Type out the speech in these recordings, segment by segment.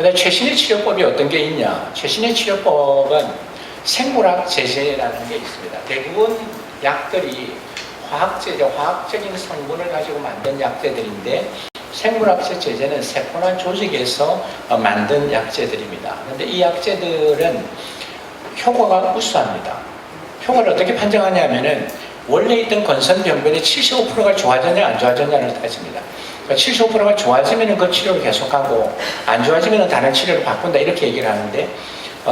근데 최신의 치료법이 어떤 게 있냐? 최신의 치료법은 생물학 제제라는 게 있습니다. 대부분 약들이 화학제제, 화학적인 성분을 가지고 만든 약제들인데 생물학적 제제는 세포나 조직에서 만든 약제들입니다. 그런데 이 약제들은 효과가 우수합니다. 효과를 어떻게 판정하냐면은 원래 있던 건선병변의 75%가 좋아졌냐 안 좋아졌냐를 따집니다. 75%가 좋아지면 그 치료를 계속하고 안 좋아지면 다른 치료를 바꾼다 이렇게 얘기를 하는데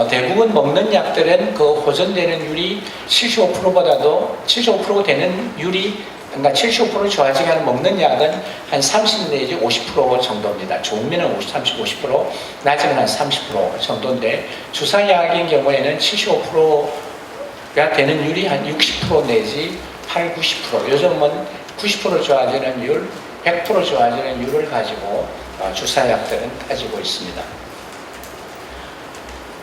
대부분 먹는 약들은 그 호전되는 율이 75%보다도 75% 되는 율이 그러니까 75% 좋아지게 하는 먹는 약은 한 30 내지 50% 정도입니다. 좋으면 30, 50%, 낮으면 한 30% 정도인데 주사약인 경우에는 75%가 되는 율이 한 60% 내지 8, 90%. 요즘은 90% 좋아지는 율, 100% 좋아지는 율을 가지고 주사약들은 가지고 있습니다.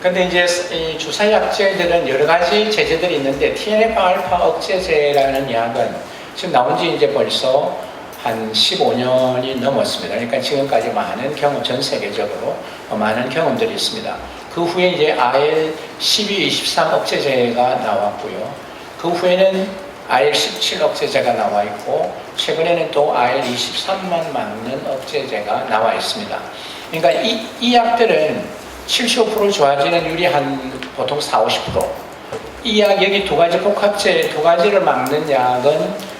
근데 이제 이 주사약제들은 여러 가지 제제들이 있는데 TNF-알파 억제제라는 약은 지금 나온 지 이제 벌써 한 15년이 넘었습니다. 그러니까 지금까지 많은 경험, 전 세계적으로 많은 경험들이 있습니다. 그 후에 이제 IL-12, 23 억제제가 나왔고요. 그 후에는 IL-17 억제제가 나와 있고 최근에는 또 IL-23만 막는 억제제가 나와 있습니다. 그러니까 이 약들은 75% 좋아지는 율이 한 보통 4, 50%. 이 약, 여기 두 가지 복합제, 두 가지를 막는 약은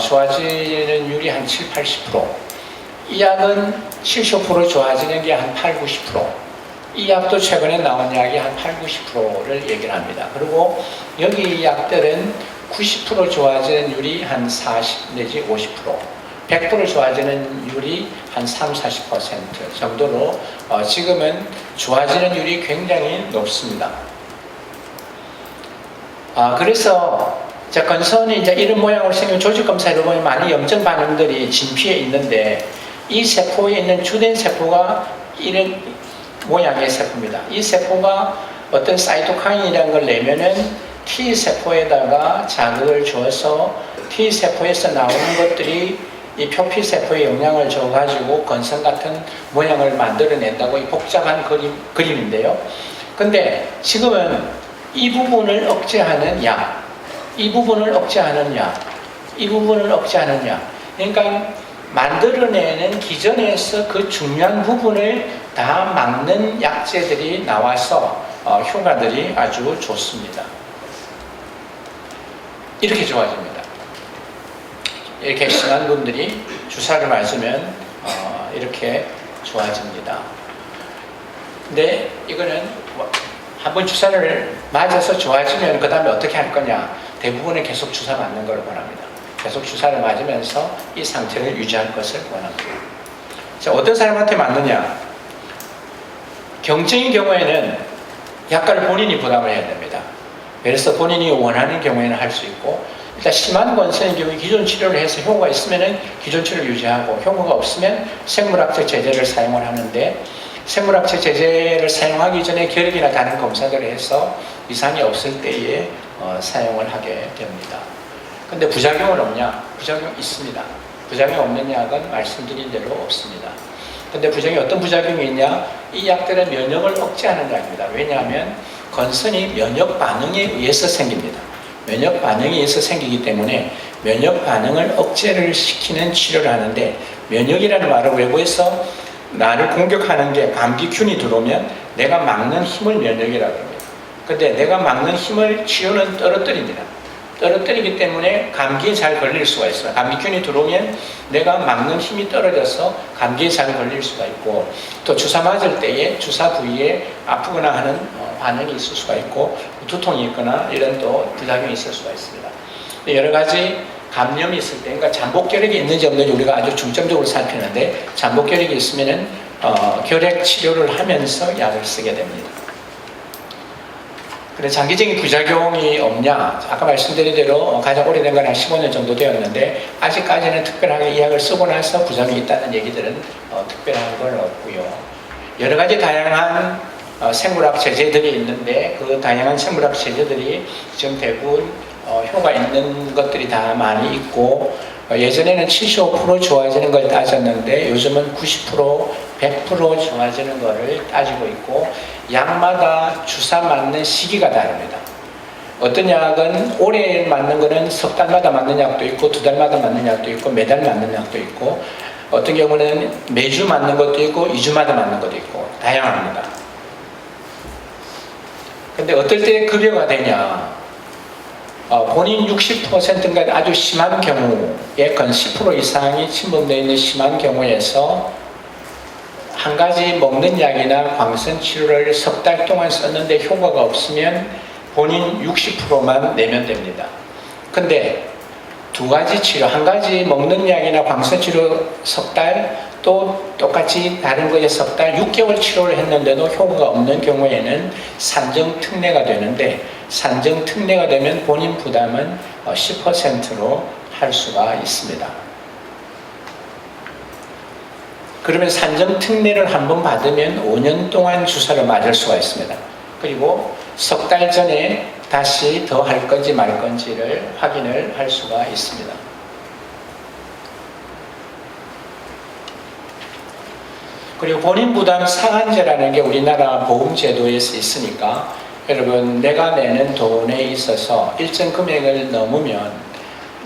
좋아지는 율이 한 7, 80%. 이 약은 75% 좋아지는 게 한 8, 90%. 이 약도 최근에 나온 약이 한 8, 90%를 얘기를 합니다. 그리고 여기 약들은 90% 좋아지는 율이 한 40 내지 50%. 100% 좋아지는 율이 한 3, 40% 정도로 지금은 좋아지는 율이 굉장히 높습니다. 그래서 건선이 이제 이런 모양으로 생긴 조직 검사를 보면 많이 염증 반응들이 진피에 있는데 이 세포에 있는 주된 세포가 이런 모양의 세포입니다. 이 세포가 어떤 사이토카인이라는 걸 내면은 T세포에다가 자극을 줘서 T세포에서 나오는 것들이 이 표피세포에 영향을 줘가지고 건선 같은 모양을 만들어낸다고 이 복잡한 그림인데요. 근데 지금은 이 부분을 억제하는 약, 이 부분을 억제하는 약, 이 부분을 억제하는 약. 그러니까 만들어내는 기전에서 그 중요한 부분을 다 막는 약제들이 나와서 효과들이 아주 좋습니다. 이렇게 좋아집니다. 이렇게 심한 분들이 주사를 맞으면 이렇게 좋아집니다. 근데 이거는 한번 주사를 맞아서 좋아지면 그 다음에 어떻게 할 거냐? 대부분은 계속 주사 맞는 걸 원합니다. 계속 주사를 맞으면서 이 상태를 유지할 것을 원합니다. 자, 어떤 사람한테 맞느냐? 경증인 경우에는 약가를 본인이 부담을 해야 됩니다. 그래서 본인이 원하는 경우에는 할 수 있고, 일단 심한 건선의 경우에 기존 치료를 해서 효과가 있으면 기존 치료를 유지하고, 효과가 없으면 생물학적 제제를 사용을 하는데, 생물학적 제제를 사용하기 전에 결핵이나 다른 검사들을 해서 이상이 없을 때에 사용을 하게 됩니다. 근데 부작용은 없냐? 부작용 있습니다. 부작용 없는 약은 말씀드린 대로 없습니다. 근데 부작용이 어떤 부작용이 있냐? 이 약들은 면역을 억제하는 약입니다. 왜냐하면 건선이 면역 반응에 의해서 생깁니다. 면역 반응에 의해서 생기기 때문에 면역 반응을 억제를 시키는 치료를 하는데, 면역이라는 말을 외부에서 나를 공격하는 게 감기균이 들어오면 내가 막는 힘을 면역이라고 합니다. 근데 내가 막는 힘을 치료는 떨어뜨립니다. 떨어뜨리기 때문에 감기에 잘 걸릴 수가 있어요. 감기균이 들어오면 내가 막는 힘이 떨어져서 감기에 잘 걸릴 수가 있고, 또 주사 맞을 때에 주사 부위에 아프거나 하는 반응이 있을 수가 있고, 두통이 있거나 이런 또 부작용이 있을 수가 있습니다. 여러 가지 감염이 있을 때, 그러니까 잠복결핵이 있는지 없는지 우리가 아주 중점적으로 살피는데, 잠복결핵이 있으면은 결핵 치료를 하면서 약을 쓰게 됩니다. 그래, 장기적인 부작용이 없냐? 아까 말씀드린 대로 가장 오래된 건 한 15년 정도 되었는데, 아직까지는 특별하게 이 약을 쓰고 나서 부작용이 있다는 얘기들은 특별한 건 없고요. 여러 가지 다양한 생물학 제제들이 있는데, 그 다양한 생물학 제제들이 지금 대부분 효과 있는 것들이 다 많이 있고, 예전에는 75% 좋아지는 걸 따졌는데 요즘은 90% 100% 좋아지는 것을 따지고 있고 약마다 주사 맞는 시기가 다릅니다. 어떤 약은 올해 맞는 거는 석 달마다 맞는 약도 있고 2달마다 맞는 약도 있고 매달 맞는 약도 있고 어떤 경우는 매주 맞는 것도 있고 2주마다 맞는 것도 있고 다양합니다. 근데 어떨 때 급여가 되냐? 본인 60%인가 아주 심한 경우에 건 10% 이상이 침범되어 있는 심한 경우에서 한 가지 먹는 약이나 광선 치료를 석 달 동안 썼는데 효과가 없으면 본인 60%만 내면 됩니다. 근데 두 가지 치료, 한 가지 먹는 약이나 광선 치료 석 달, 또 똑같이 다른 거에 석 달, 6개월 치료를 했는데도 효과가 없는 경우에는 산정 특례가 되는데 산정 특례가 되면 본인 부담은 10%로 할 수가 있습니다. 그러면 산정 특례를 한번 받으면 5년 동안 주사를 맞을 수가 있습니다. 그리고 석 달 전에 다시 더 할 건지 말 건지를 확인을 할 수가 있습니다. 그리고 본인 부담 상한제라는 게 우리나라 보험제도에서 있으니까 여러분 내가 내는 돈에 있어서 일정 금액을 넘으면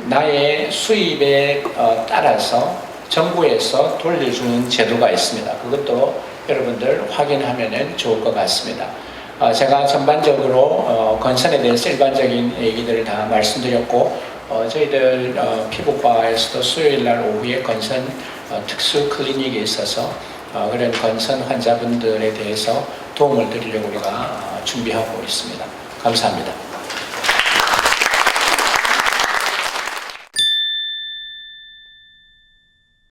나의 수입에 따라서 정부에서 돌려주는 제도가 있습니다. 그것도 여러분들 확인하면 좋을 것 같습니다. 제가 전반적으로 건선에 대해서 일반적인 얘기들을 다 말씀드렸고 저희들 피부과에서도 수요일날 오후에 건선 특수 클리닉에 있어서 그런 건선 환자분들에 대해서 도움을 드리려고 우리가 준비하고 있습니다. 감사합니다.